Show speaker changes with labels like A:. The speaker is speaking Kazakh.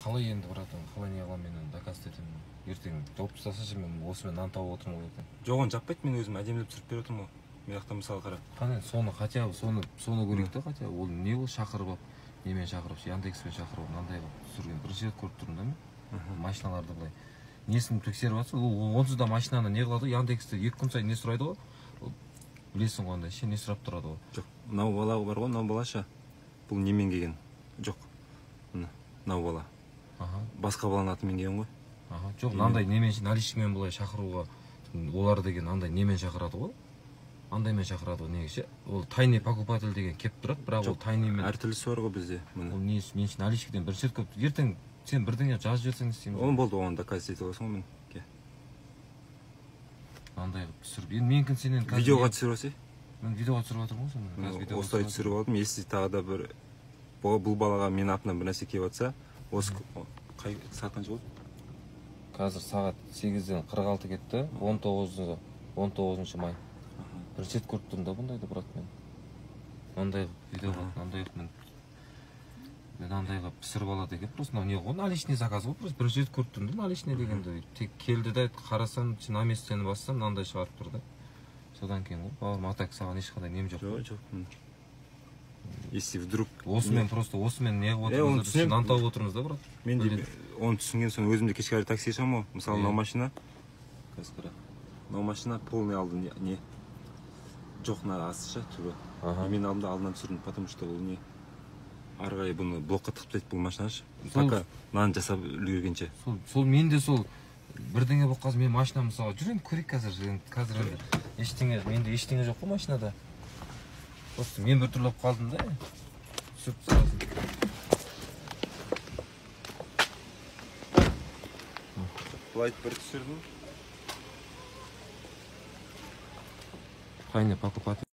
A: Қалай енді братан, қалай не қыламын мен доказать етемін. Ертең жауып тастасашы мен осымен нан тауып отырмын ғой ертең.
B: Жоқ, оны жаппайды, мен өзім әдемілеп түсіріп беріп отырмын ғой. Мен ақтан мысалы қара.
A: Қане, соны хотя бы соны көрейік та, хотя бы ол не ол шақырып алып, немен шақырып, Яндекспен шақырып, мынандай қылып түсірген. Бірінші рет көріп тұрмын да мен. Машиналарды былай. Несін тексеріп жатса, ол онсыз да машинаны не қылады, Яндексте 2 күн сайын не сұрайды ғой. Білесің ғой андай ше, не сұрап тұрады ғой.
B: Жоқ, мынау бала бар ғой, мынау балаша. Бұл немен келген? Жоқ. Мынау бала. Басқа баланың атымен келген ғой.
A: Жоқ, мынандай немен наличкамен былай шақыруға олар деген андай немен шақырады ғой. Андаймен шақырады ғой негізі. Ол тайный покупатель деген кеп тұрады, бірақ ол тайныймен
B: әртүрлісі бар ғой бізде.
A: Ол не наличкадан бірінші рет көп. Ертең сен бірдеңе жазып жіберсең не істейміз?
B: Оны болды, оны доказать ете аласың ғой мен.
A: Андай қылып түсіріп. Енді менікін сенен қазір
B: видеоға түсіріп алсай.
A: Мен видеоға түсіріп жатырмын ғой сен.
B: Осылай түсіріп алдым. Если тағы да бір бұл балаға мен атынан бір нәрсе келіп жатса, осы қай сағат қанша болды?
A: Қазір сағат 8-ден 46 кетті. 19 май. Бірінші рет көріп тұрмын да бұндайды, брат, мен. Мынандай видеоға, мынандай мен андайға пісіріп алады екен. Просто не ғой, наличный заказ ғой. Просто бірінші рет көріп тұрмын да, наличный дегенді. Тек келді да қарасам, на местені бассам, мынандай шығарып тұрды. Содан кейін ғой, бауырым, атак саған ешқандай нем жоқ.
B: Жоқ. Если вдруг
A: осымен не қылып отырмыз, нан тауып отырмыз да, брат.
B: Мен де оны түсінген соң өзімде кешке қарай такси шығамын ғой. Мысалы, мынау машина. Мынау машина полный алды не жоқ, мына астыша түбі. Мен алдымда алдынан түсірдім, потому что бұл не арғай бұны блокқа тығып тастайды бұл машинашы. Пока нан жасап үлгергенше.
A: Сол мен де сол бірдеңе болып қалсын, мен машина мысалы жүрем көрейік қазір. Қазір ештеңе, менде ештеңе жоқ қой машинада. Просто мен бір түрлі болып қалдым да. Түсіріп саласың.
B: Былай бір түсірдім.
A: Тайный покупатель.